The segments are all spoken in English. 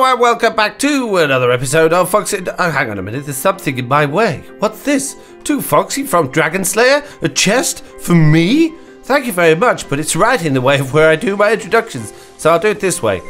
and welcome back to another episode of Foxy. Oh, hang on a minute, there's something in my way. What's this? To Foxy from Dragon Slayer? A chest for me? Thank you very much, but it's right in the way of where I do my introductions, so I'll do it this way.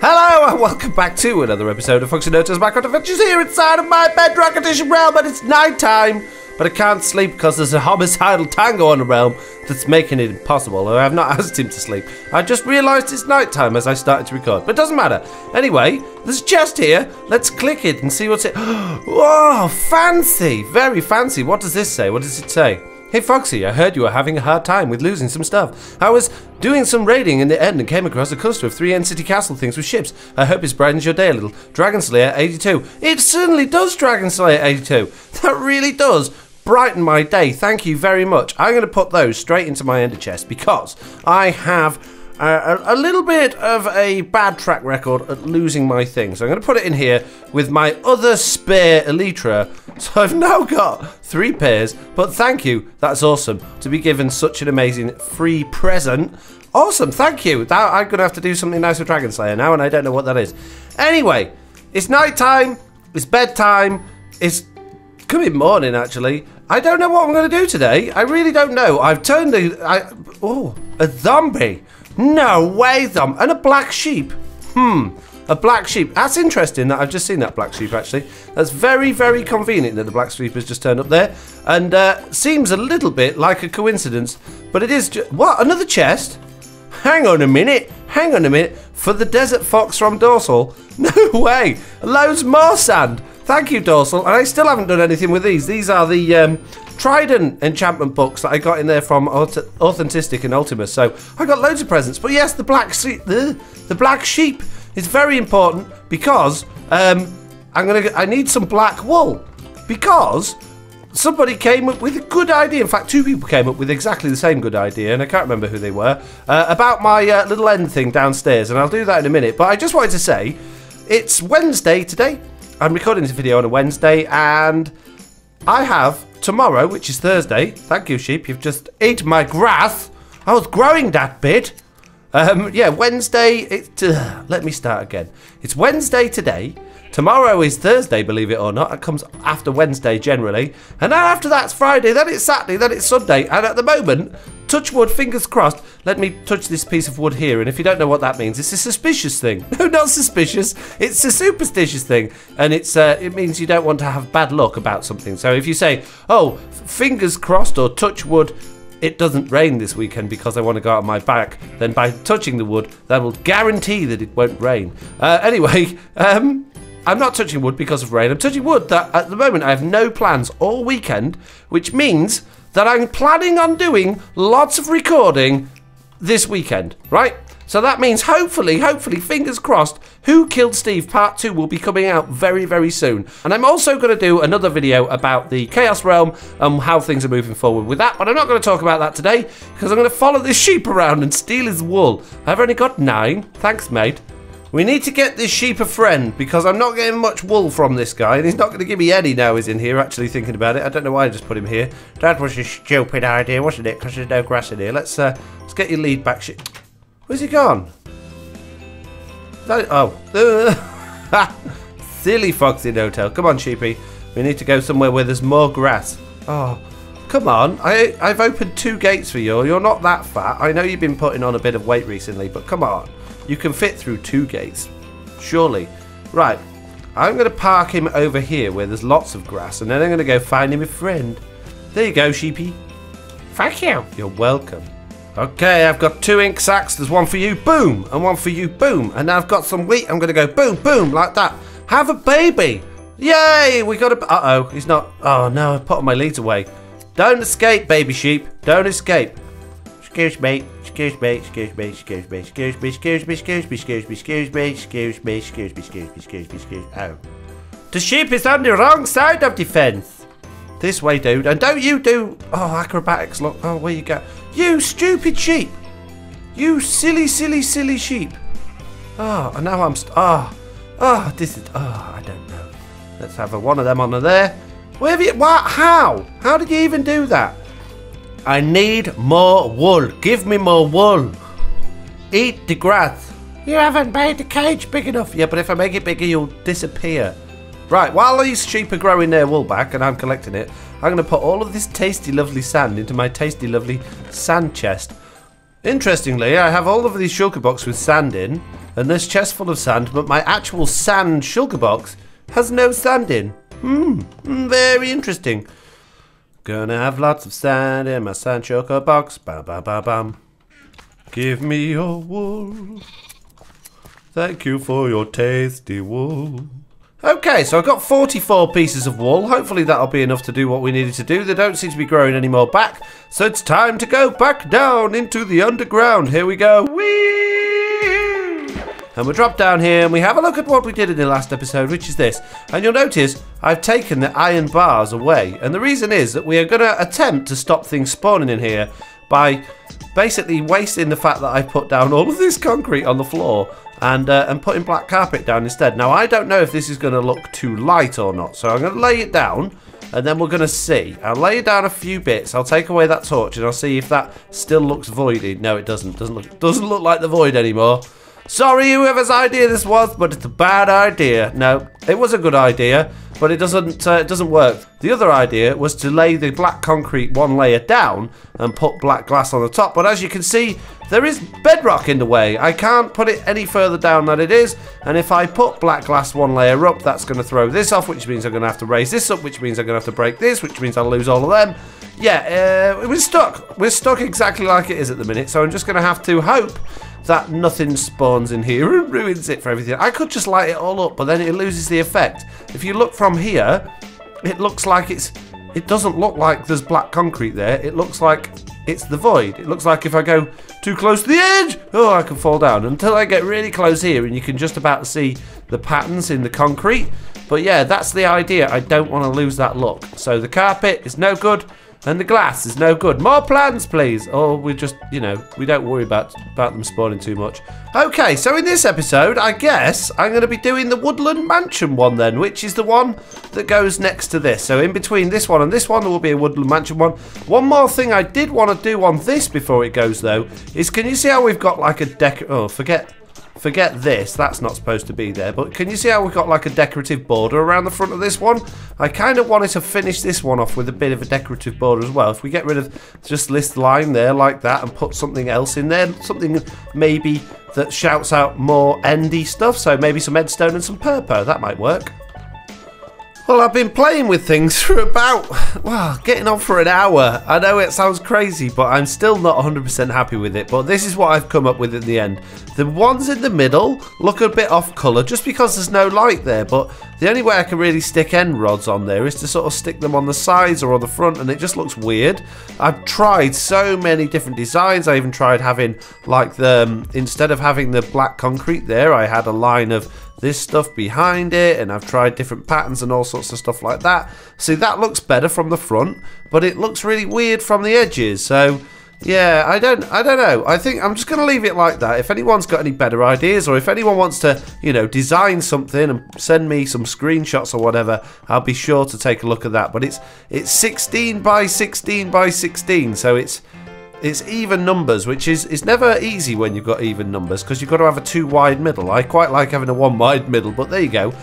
Hello and welcome back to another episode of FoxyNoTail's Minecraft Adventures here inside of my Bedrock Edition realm, and it's night time. But I can't sleep because there's a homicidal tango on the realm that's making it impossible. I have not asked him to sleep. I just realised it's night time as I started to record. But it doesn't matter. Anyway, there's a chest here. Let's click it and see what's it. Whoa, fancy. Very fancy. What does this say? What does it say? Hey Foxy, I heard you were having a hard time with losing some stuff. I was doing some raiding in the end and came across a cluster of 3 end city castle things with ships. I hope it brightens your day a little. Dragon Slayer 82. It certainly does, Dragon Slayer 82. That really does brighten my day. Thank you very much. I'm going to put those straight into my ender chest because I have a little bit of a bad track record at losing my things. So I'm going to put it in here with my other spare elytra. So I've now got 3 pairs, but thank you. That's awesome to be given such an amazing free present. Awesome, thank you. I'm going to have to do something nice with Dragon Slayer now, and I don't know what that is. Anyway, it's night time, it's bedtime, it's coming morning actually. I don't know what I'm going to do today. I really don't know. I've turned a zombie. No way, and a black sheep. A black sheep. That's interesting that I've just seen that black sheep actually. That's very, very convenient that the black sheep has just turned up there. And seems a little bit like a coincidence, but it is just... What? Another chest? Hang on a minute. Hang on a minute. For the desert fox from Dorsal? No way. Loads more sand. Thank you, Dorsal. And I still haven't done anything with these. These are the Trident enchantment books that I got in there from Authentic and Ultimus. So I got loads of presents. But yes, the black sheep is very important because I need some black wool because somebody came up with a good idea. In fact, 2 people came up with exactly the same good idea, and I can't remember who they were, about my little end thing downstairs, and I'll do that in a minute. But I just wanted to say, it's Wednesday today. I'm recording this video on a Wednesday, and I have tomorrow, which is Thursday. Thank you, sheep. You've just ate my grass. I was growing that bit. Yeah, Wednesday. Let me start again. It's Wednesday today. Tomorrow is Thursday, believe it or not. It comes after Wednesday generally. And then after that's Friday, then it's Saturday, then it's Sunday. And at the moment, touch wood, fingers crossed, let me touch this piece of wood here. And if you don't know what that means, it's a suspicious thing. No, not suspicious. It's a superstitious thing. And it means you don't want to have bad luck about something. So if you say, oh, fingers crossed or touch wood, it doesn't rain this weekend because I want to go out on my back, then by touching the wood, that will guarantee that it won't rain. Anyway, I'm not touching wood because of rain. I'm touching wood that at the moment I have no plans all weekend, which means that I'm planning on doing lots of recording this weekend, right? So that means hopefully, fingers crossed, Who Killed Steve Part 2 will be coming out very, very soon. And I'm also going to do another video about the Chaos Realm and how things are moving forward with that. But I'm not going to talk about that today because I'm going to follow this sheep around and steal his wool. I've only got 9. Thanks, mate. We need to get this sheep a friend because I'm not getting much wool from this guy, and he's not going to give me any now he's in here, actually thinking about it. I don't know why I just put him here. That was a stupid idea, wasn't it? Because there's no grass in here. Let's get your lead back, sheep. Where's he gone? Silly FoxyNoTail. Come on, sheepy. We need to go somewhere where there's more grass. Oh, come on. I've opened 2 gates for you. You're not that fat. I know you've been putting on a bit of weight recently, but come on. You can fit through 2 gates, surely. Right, I'm going to park him over here where there's lots of grass, and then I'm going to go find him a friend. There you go, sheepy. Thank you. You're welcome. Okay, I've got 2 ink sacks. There's one for you, boom, and one for you, boom. And now I've got some wheat. I'm going to go boom, boom, like that. Have a baby. Yay, we got a... Uh-oh, he's not... Oh, no, I put my leads away. Don't escape, baby sheep. Don't escape. Excuse me, excuse me, excuse me, excuse me, excuse me, excuse me, excuse me, excuse me, excuse me, excuse me, excuse me, excuse me, excuse me, excuse me. Oh. The sheep is on the wrong side of the fence. This way, dude. And don't you do... Oh, acrobatics, look. Oh, where you go? You stupid sheep. You silly, silly, silly sheep. Oh, and now I'm... this is... Oh, I don't know. Let's have one of them on there. Where have you... What? How? How did you even do that? I need more wool. Give me more wool. Eat the grass. You haven't made the cage big enough. Yeah, but if I make it bigger, you'll disappear. Right, while these sheep are growing their wool back and I'm collecting it, I'm going to put all of this tasty, lovely sand into my tasty, lovely sand chest. Interestingly, I have all of these shulker boxes with sand in, and this chest full of sand, but my actual sand shulker box has no sand in. Very interesting. Gonna have lots of sand in my sand shulker box. Bam, bam, bam, bam. Give me your wool. Thank you for your tasty wool. Okay, so I've got 44 pieces of wool. Hopefully that'll be enough to do what we needed to do. They don't seem to be growing any more back. So it's time to go back down into the underground. Here we go. Whee! And we'll drop down here and we have a look at what we did in the last episode, which is this. And you'll notice I've taken the iron bars away. And the reason is that we are going to attempt to stop things spawning in here by basically wasting the fact that I put down all of this concrete on the floor and putting black carpet down instead. Now, I don't know if this is going to look too light or not, so I'm going to lay it down and then we're going to see. I'll lay down a few bits, I'll take away that torch and I'll see if that still looks voidy. No, it doesn't. Doesn't look like the void anymore. Sorry, whoever's idea this was, but it's a bad idea. No, it was a good idea, but it doesn't work. The other idea was to lay the black concrete one layer down and put black glass on the top, but as you can see, there is bedrock in the way. I can't put it any further down than it is, and if I put black glass one layer up, that's going to throw this off, which means I'm going to have to raise this up, which means I'm going to have to break this, which means I'll lose all of them. Yeah, we're stuck. We're stuck exactly like it is at the minute, so I'm just going to have to hope that nothing spawns in here and ruins it for everything. I could just light it all up, but then it loses the effect. If you look from here, it looks like it doesn't look like there's black concrete there. It looks like it's the void. It looks like if I go too close to the edge, oh, I can fall down. Until I get really close here and you can just about see the patterns in the concrete. But yeah, that's the idea. I don't want to lose that look. So the carpet is no good. And the glass is no good. More plants, please. Or we just, you know, we don't worry about them spawning too much. Okay, so in this episode, I guess I'm going to be doing the Woodland Mansion one then, which is the one that goes next to this. So in between this one and this one, there will be a Woodland Mansion one. One more thing I did want to do on this before it goes, though, is can you see how we've got like a oh, forget this, that's not supposed to be there, but can you see how we've got like a decorative border around the front of this one? I kind of wanted to finish this one off with a bit of a decorative border as well. If we get rid of just this line there like that and put something else in there, something maybe that shouts out more endy stuff, so maybe some endstone and some purple, that might work. Well, I've been playing with things for about, well, getting on for an hour. I know it sounds crazy, but I'm still not 100% happy with it. But this is what I've come up with in the end. The ones in the middle look a bit off colour just because there's no light there. But the only way I can really stick end rods on there is to sort of stick them on the sides or on the front, and it just looks weird. I've tried so many different designs. I even tried having like instead of having the black concrete there, I had a line of this stuff behind it, and I've tried different patterns and all sorts of stuff like that. See, that looks better from the front, but it looks really weird from the edges. So yeah, I don't know. I think I'm just going to leave it like that. If anyone's got any better ideas, or if anyone wants to, you know, design something and send me some screenshots or whatever, I'll be sure to take a look at that. But it's 16 by 16 by 16, so it's even numbers, which is never easy when you've got even numbers, because you've got to have a 2 wide middle. I quite like having a 1 wide middle, but there you go.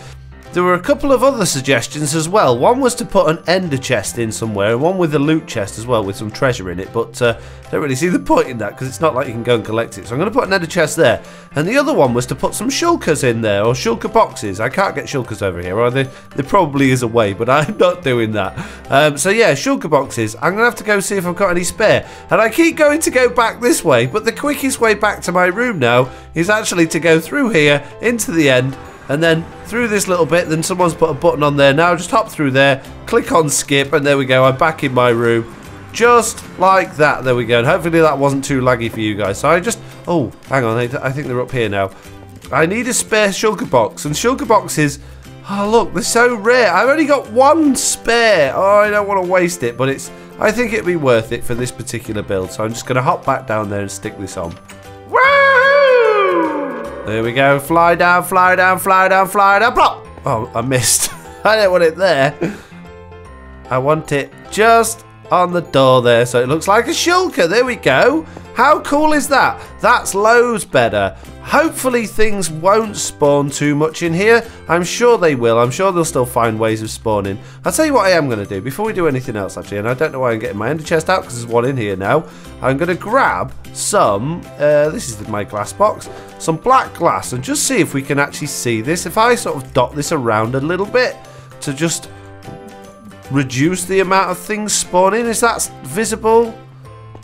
There were a couple of other suggestions as well. One was to put an ender chest in somewhere, and one with a loot chest as well with some treasure in it, but I don't really see the point in that because it's not like you can go and collect it. So I'm going to put an ender chest there. And the other one was to put some shulkers in there, or shulker boxes. I can't get shulkers over here, or there probably is a way, but I'm not doing that. So yeah, shulker boxes. I'm going to have to go see if I've got any spare. And I keep going to go back this way, but the quickest way back to my room now is actually to go through here into the end, and then through this little bit. Then someone's put a button on there now. Just hop through there, click on skip, and there we go. I'm back in my room. Just like that. There we go. And hopefully that wasn't too laggy for you guys. So I just... Oh, hang on. I think they're up here now. I need a spare shulker box. And shulker boxes... Oh, look. They're so rare. I've only got one spare. Oh, I don't want to waste it. But it's... I think it'd be worth it for this particular build. So I'm just going to hop back down there and stick this on. There we go. Fly down, fly down, fly down, fly down. Plop! Oh, I missed. I don't want it there. I want it just on the door there, so it looks like a shulker. There we go. How cool is that? That's loads better. Hopefully things won't spawn too much in here. I'm sure they will. I'm sure they'll still find ways of spawning. I'll tell you what I am going to do before we do anything else, actually, and I don't know why I'm getting my ender chest out because there's one in here now. I'm going to grab some, this is my glass box, some black glass, and just see if we can actually see this. If I sort of dot this around a little bit to just reduce the amount of things spawning, is that visible?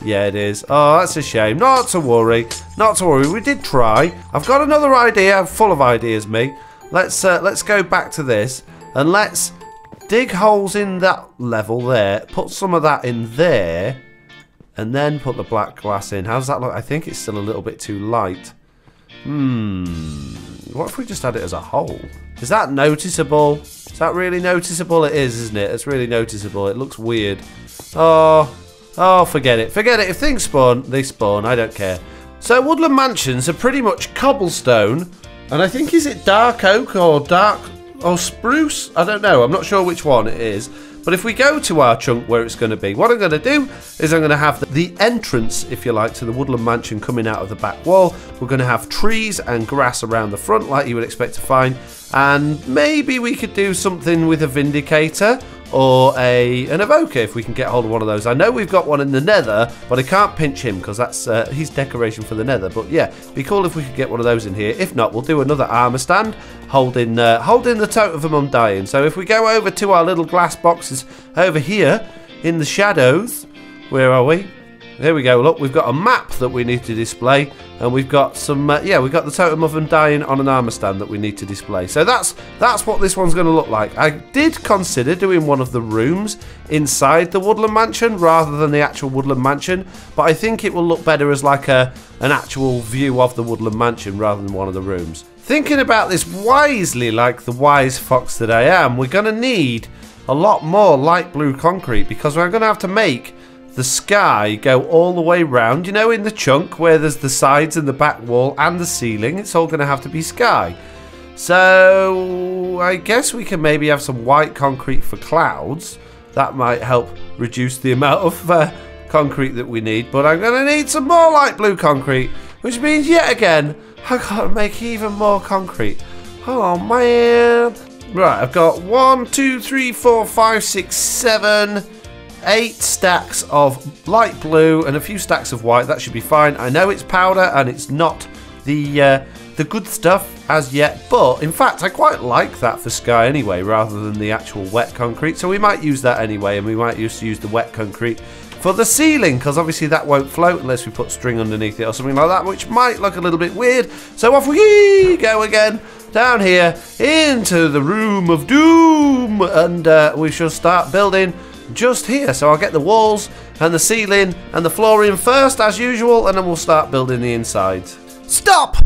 Yeah, it is. Oh, that's a shame. Not to worry. Not to worry. We did try. I've got another idea. I'm full of ideas, me. Let's go back to this and let's dig holes in that level there. Put some of that in there, and then put the black glass in. How does that look? I think it's still a little bit too light. What if we just had it as a hole? Is that noticeable? Is that really noticeable? It is, isn't it? It's really noticeable. It looks weird. Oh, forget it. Forget it. If things spawn, they spawn. I don't care. So Woodland Mansions are pretty much cobblestone. And I think, is it dark oak or spruce? I don't know. I'm not sure which one it is. But if we go to our chunk where it's going to be, what I'm going to do is I'm going to have the entrance, if you like, to the Woodland Mansion coming out of the back wall. We're going to have trees and grass around the front like you would expect to find. And maybe we could do something with a vindicator or an evoker if we can get hold of one of those. I know we've got one in the nether, but I can't pinch him because that's his decoration for the nether. But yeah, it'd be cool if we could get one of those in here. If not, we'll do another armor stand holding the Totem of Undying. So if we go over to our little glass boxes over here in the shadows, where are we? There we go. Look, we've got a map that we need to display, and we've got some yeah, we've got the Totem of Undying on an armor stand that we need to display. So that's what this one's going to look like. I did consider doing one of the rooms inside the Woodland Mansion rather than the actual Woodland Mansion, but I think it will look better as like an actual view of the Woodland Mansion rather than one of the rooms. Thinking about this wisely, like the wise fox that I am, we're going to need a lot more light blue concrete because we're going to have to make the sky go all the way round. You know, in the chunk where there's the sides and the back wall and the ceiling, it's all going to have to be sky. So I guess we can maybe have some white concrete for clouds. That might help reduce the amount of concrete that we need. But I'm going to need some more light blue concrete, which means yet again I've got to make even more concrete. Oh man. Right, I've got 1, 2, 3, 4, 5, 6, 7, 8 stacks of light blue and a few stacks of white. That should be fine. I know it's powder and it's not the good stuff as yet, but in fact I quite like that for sky anyway rather than the actual wet concrete, so we might use that anyway, and we might use the wet concrete for the ceiling because obviously that won't float unless we put string underneath it or something like that, which might look a little bit weird. So off we go again down here into the room of doom, and we shall start building just here. So I'll get the walls and the ceiling and the flooring first as usual, and then we'll start building the inside. Stop!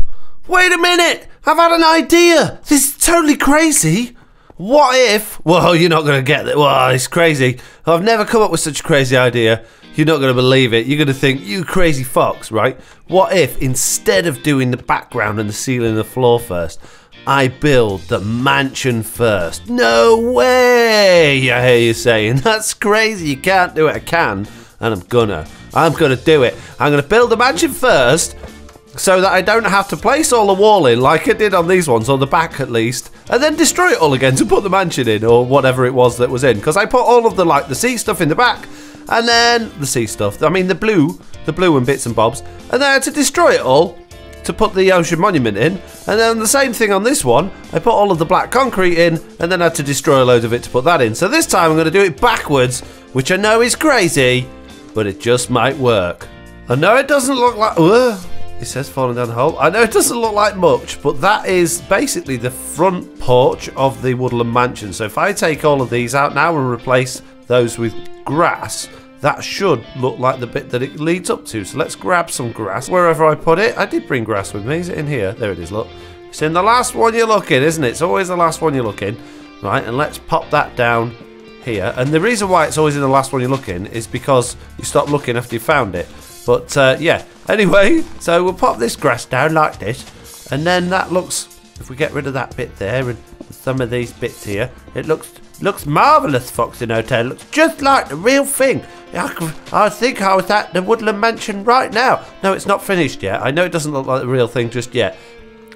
Wait a minute! I've had an idea! This is totally crazy! What if... Well, you're not going to get that. Well, it's crazy. I've never come up with such a crazy idea. You're not going to believe it. You're going to think, you crazy fox, right? What if, instead of doing the background and the ceiling and the floor first, I build the mansion first? No way! I hear you saying. That's crazy. You can't do it. I can, and I'm gonna do it. I'm gonna build the mansion first, so that I don't have to place all the wall in like I did on these ones, on the back at least, and then destroy it all again to put the mansion in, or whatever it was that was in. Because I put all of the the sea stuff in the back, and then the sea stuff. I mean the blue and bits and bobs, and then I had to destroy it all to put the ocean monument in, and then the same thing on this one. I put all of the black concrete in, and then I had to destroy a load of it to put that in. So this time I'm going to do it backwards, which I know is crazy, but it just might work. I know it doesn't look like... it says falling down the hole. I know it doesn't look like much, but that is basically the front porch of the Woodland Mansion. So if I take all of these out now and replace those with grass, that should look like the bit that it leads up to. So let's grab some grass wherever I put it. I did bring grass with me. Is it in here? There it is, look. It's in the last one you're looking, isn't it? It's always the last one you're looking. Right, and let's pop that down here. And the reason why it's always in the last one you're looking is because you stop looking after you found it. But yeah, anyway, so we'll pop this grass down like this. And then that looks, if we get rid of that bit there and some of these bits here, it looks Looks marvellous, FoxyNoTail. Looks just like the real thing. I think I was at the Woodland Mansion right now. No, it's not finished yet. I know it doesn't look like the real thing just yet.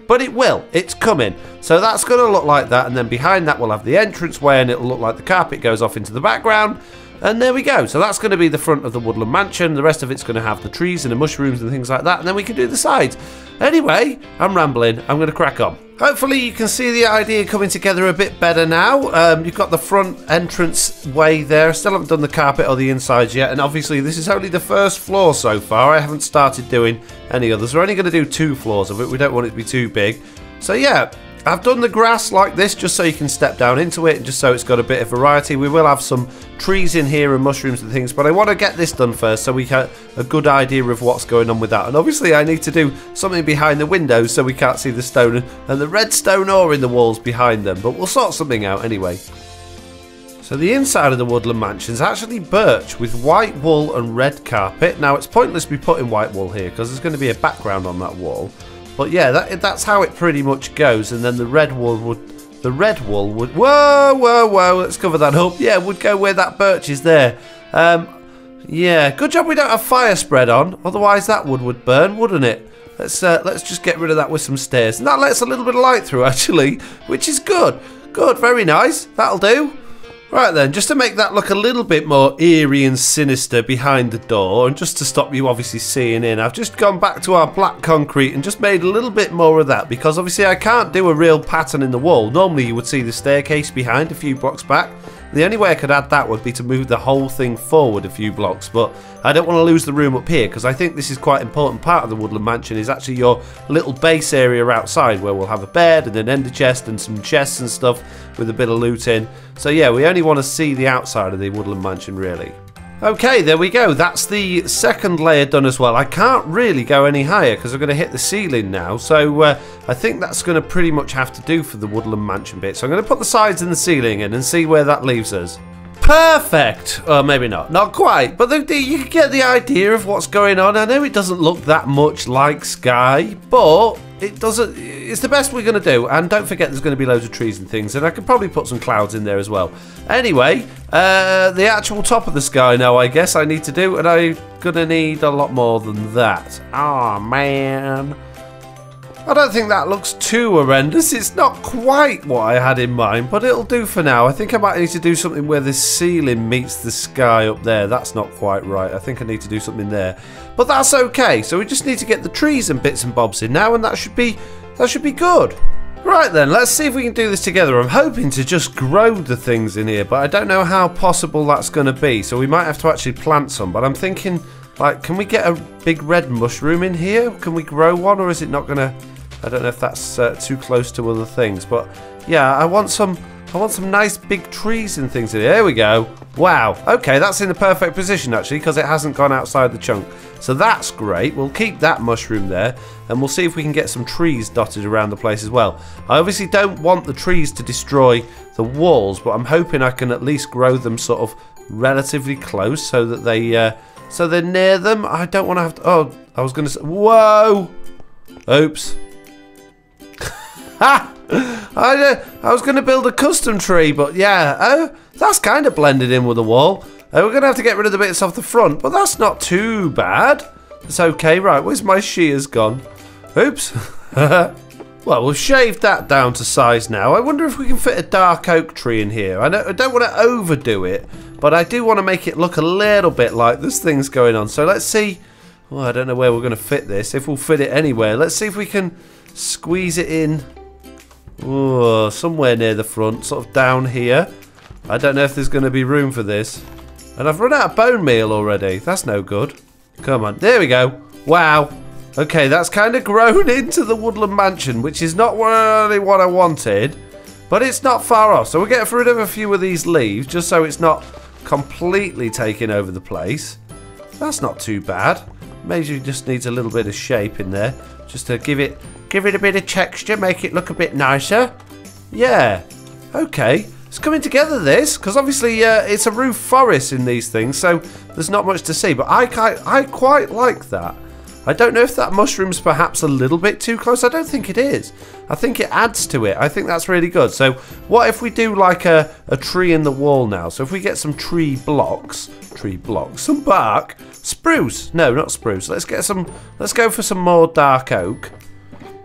But it will. It's coming. So that's going to look like that. And then behind that we'll have the entranceway and it'll look like the carpet goes off into the background. And there we go. So that's going to be the front of the Woodland Mansion. The rest of it's going to have the trees and the mushrooms and things like that. And then we can do the sides. Anyway, I'm rambling. I'm going to crack on. Hopefully you can see the idea coming together a bit better now. You've got the front entrance way there. Still haven't done the carpet or the insides yet. And obviously this is only the first floor so far. I haven't started doing any others. We're only going to do 2 floors of it. We don't want it to be too big. So yeah, I've done the grass like this just so you can step down into it and just so it's got a bit of variety. We will have some trees in here and mushrooms and things, but I want to get this done first so we get a good idea of what's going on with that. And obviously I need to do something behind the windows so we can't see the stone and the redstone ore in the walls behind them, but we'll sort something out anyway. So the inside of the Woodland Mansion is actually birch with white wool and red carpet. Now it's pointless me putting white wool here because there's going to be a background on that wall. But yeah, that's how it pretty much goes. And then the red wool would, whoa, let's cover that up. Yeah, would go where that birch is there. Yeah, good job we don't have fire spread on. Otherwise that would burn, wouldn't it? Let's just get rid of that with some stairs. And that lets a little bit of light through actually, which is good. Good, very nice. That'll do. Right then, just to make that look a little bit more eerie and sinister behind the door, and just to stop you obviously seeing in, I've just gone back to our black concrete and just made a little bit more of that, because obviously I can't do a real pattern in the wall. Normally you would see the staircase behind a few blocks back. The only way I could add that would be to move the whole thing forward a few blocks, but I don't want to lose the room up here, because I think this is quite an important part of the Woodland Mansion, is actually your little base area outside, where we'll have a bed and an ender chest and some chests and stuff with a bit of loot in. So yeah, we only want to see the outside of the Woodland Mansion really. Okay, there we go. That's the second layer done as well. I can't really go any higher because I'm going to hit the ceiling now. So I think that's going to pretty much have to do for the Woodland Mansion bit. So I'm going to put the sides and the ceiling in and see where that leaves us. Perfect! Or maybe not. Not quite. But you can get the idea of what's going on. I know it doesn't look that much like sky, but it doesn't. It's the best we're going to do. And don't forget there's going to be loads of trees and things. And I could probably put some clouds in there as well. Anyway, the actual top of the sky now, I guess I need to do. And I'm going to need a lot more than that. Oh, man. I don't think that looks too horrendous. It's not quite what I had in mind, but it'll do for now. I think I might need to do something where the ceiling meets the sky up there. That's not quite right. I think I need to do something there. But that's okay. So we just need to get the trees and bits and bobs in now, and that should be good. Right then, let's see if we can do this together. I'm hoping to just grow the things in here, but I don't know how possible that's going to be. So we might have to actually plant some, but I'm thinking, like, can we get a big red mushroom in here? Can we grow one, or is it not going to... I don't know if that's too close to other things, but yeah, I want some nice big trees and things in here. There we go. Wow. Okay, that's in the perfect position actually, because it hasn't gone outside the chunk. So that's great. We'll keep that mushroom there, and we'll see if we can get some trees dotted around the place as well. I obviously don't want the trees to destroy the walls, but I'm hoping I can at least grow them sort of relatively close so that so they're near them. I don't want to have to. Oh, I was going to say. Whoa. Oops. I was going to build a custom tree, but yeah, oh, that's kind of blended in with the wall. We're going to have to get rid of the bits off the front, but that's not too bad. It's okay. Right, where's my shears gone? Oops. Well, we've shaved that down to size now. I wonder if we can fit a dark oak tree in here. I don't want to overdo it, but I do want to make it look a little bit like this thing's going on. So let's see. Well, I don't know where we're going to fit this. If we'll fit it anywhere. Let's see if we can squeeze it in. Oh, somewhere near the front, sort of down here. I don't know if there's going to be room for this. And I've run out of bone meal already. That's no good. Come on. There we go. Wow. Okay, that's kind of grown into the Woodland Mansion, which is not really what I wanted. But it's not far off. So we'll get rid of a few of these leaves, just so it's not completely taking over the place. That's not too bad. Maybe it just needs a little bit of shape in there, just to give it a bit of texture, make it look a bit nicer. Yeah. Okay. It's coming together, this, because obviously it's a roof forest in these things, so there's not much to see. But I quite like that. I don't know if that mushroom's perhaps a little bit too close. I don't think it is. I think it adds to it. I think that's really good. So what if we do like a tree in the wall now? So if we get some tree blocks, some bark, spruce. No, not spruce. Let's go for some more dark oak.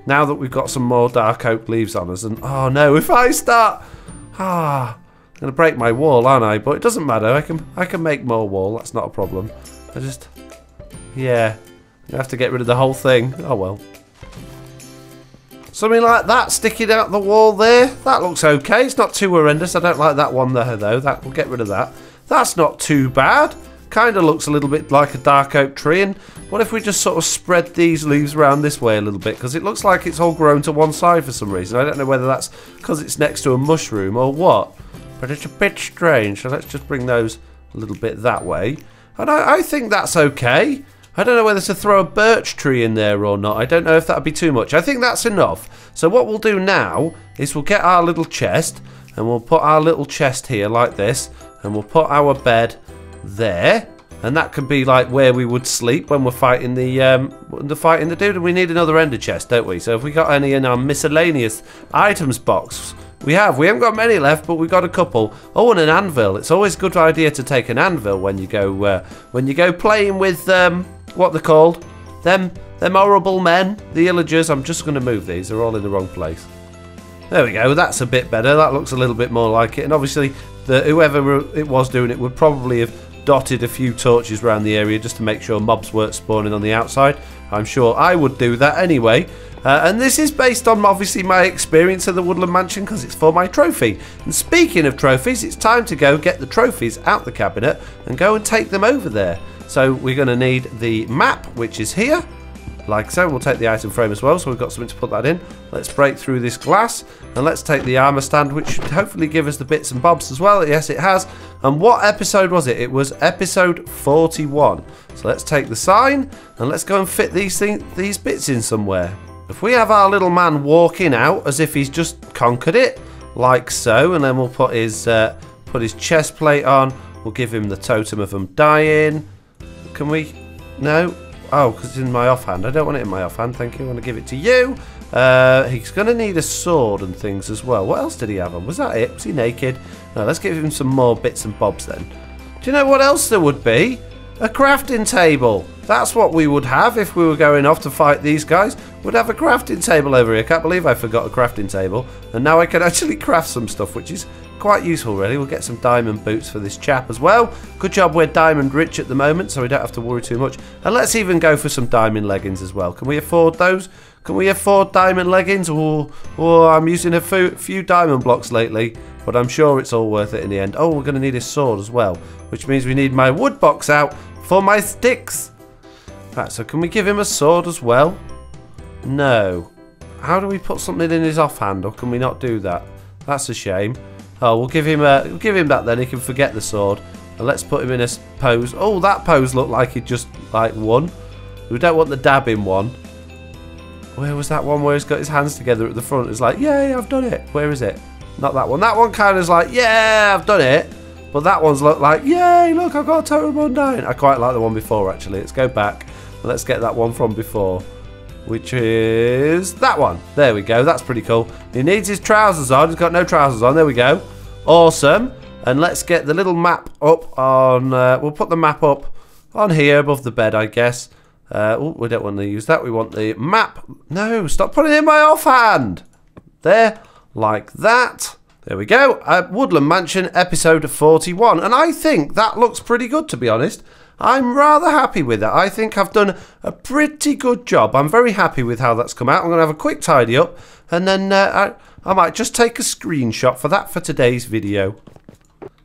Now that we've got some more dark oak leaves on us. And oh no, if I start... I'm going to break my wall, aren't I? But it doesn't matter. I can make more wall. That's not a problem. Yeah. You have to get rid of the whole thing. Oh well. Something like that sticking out the wall there. That looks okay. It's not too horrendous. I don't like that one there though. We'll get rid of that. That's not too bad. Kind of looks a little bit like a dark oak tree. And what if we just sort of spread these leaves around this way a little bit? Because it looks like it's all grown to one side for some reason. I don't know whether that's because it's next to a mushroom or what. But it's a bit strange. So let's just bring those a little bit that way. And I think that's okay. I don't know whether to throw a birch tree in there or not. I don't know if that would be too much. I think that's enough. So what we'll do now is we'll get our little chest and we'll put our little chest here like this, and we'll put our bed there, and that could be like where we would sleep when we're fighting the dude. And we need another ender chest, don't we? So if we got any in our miscellaneous items box, we haven't got many left, but we've got a couple. Oh, and an anvil. It's always a good idea to take an anvil when you go playing with what they're called, them horrible men, the illagers. I'm just going to move these. They're all in the wrong place. There we go. That's a bit better. That looks a little bit more like it. And obviously, whoever it was doing it would probably have dotted a few torches around the area just to make sure mobs weren't spawning on the outside. I'm sure I would do that anyway. And this is based on obviously my experience of the Woodland Mansion because it's for my trophy. And speaking of trophies, it's time to go get the trophies out the cabinet and go and take them over there. So we're going to need the map, which is here. Like so, we'll take the item frame as well, so we've got something to put that in. Let's break through this glass, and let's take the armor stand, which should hopefully give us the bits and bobs as well. Yes, it has. And what episode was it? It was episode 41. So let's take the sign, and let's go and fit these bits in somewhere. If we have our little man walking out as if he's just conquered it, like so, and then we'll put his chest plate on. We'll give him the Totem of Undying. Can we? No. Oh, because it's in my offhand. I don't want it in my offhand, thank you. I want to give it to you. He's going to need a sword and things as well. What else did he have on? Was that it? Was he naked? No, let's give him some more bits and bobs then. Do you know what else there would be? A crafting table. That's what we would have if we were going off to fight these guys. We'd have a crafting table over here. I can't believe I forgot a crafting table. And now I can actually craft some stuff, which is quite useful really. We'll get some diamond boots for this chap as well. Good job we're diamond rich at the moment, so we don't have to worry too much. And let's even go for some diamond leggings as well. Can we afford those? Can we afford diamond leggings? Oh, I'm using a few diamond blocks lately, but I'm sure it's all worth it in the end. Oh, we're going to need a sword as well, which means we need my wood box out for my sticks. Right, so can we give him a sword as well? No. How do we put something in his offhand, or can we not do that? That's a shame. Oh, we'll give him that then. He can forget the sword. And let's put him in a pose. Oh, that pose looked like he just like won. We don't want the dabbing one. Where was that one where he's got his hands together at the front? It's like, yay, I've done it. Where is it? Not that one. That one kind of is like, yeah, I've done it. But that one's look like, yay, look, I've got a Totem of Undying. I quite like the one before, actually. Let's go back. And let's get that one from before, which is that one. There we go. That's pretty cool. He needs his trousers on. He's got no trousers on. There we go. Awesome. And let's get the little map up on... we'll put the map up on here above the bed, I guess. Oh, we don't want to use that. We want the map. No, stop putting it in my offhand. There, like that. There we go. Woodland Mansion episode 41. And I think that looks pretty good, to be honest. I'm rather happy with it. I think I've done a pretty good job. I'm very happy with how that's come out. I'm going to have a quick tidy up, and then I might just take a screenshot for that for today's video.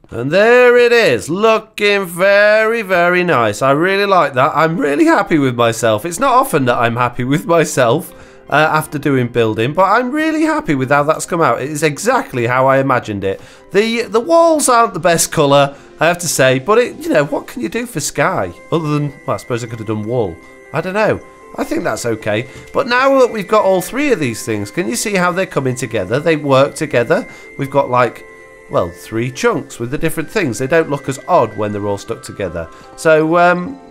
And there it is, looking very, very nice. I really like that. I'm really happy with myself. It's not often that I'm happy with myself after doing building, but I'm really happy with how that's come out. It is exactly how I imagined it. The walls aren't the best colour, I have to say, but you know, what can you do for sky? Other than, well, I suppose I could have done wool. I don't know. I think that's okay. But now that we've got all three of these things, can you see how they're coming together? They work together. We've got like, well, 3 chunks with the different things. They don't look as odd when they're all stuck together. So,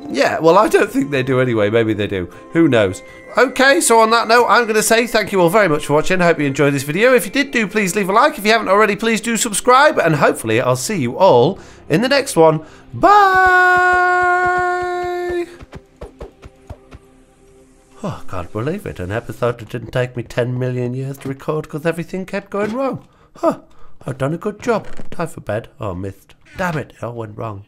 yeah, well, I don't think they do anyway. Maybe they do. Who knows? Okay, so on that note, I'm going to say thank you all very much for watching. I hope you enjoyed this video. If you did please leave a like. If you haven't already, please do subscribe. And hopefully I'll see you all in the next one. Bye! Oh, I can't believe it. An episode that didn't take me 10 million years to record because everything kept going wrong. Huh, I've done a good job. Time for bed. Oh, missed. Damn it, it all went wrong.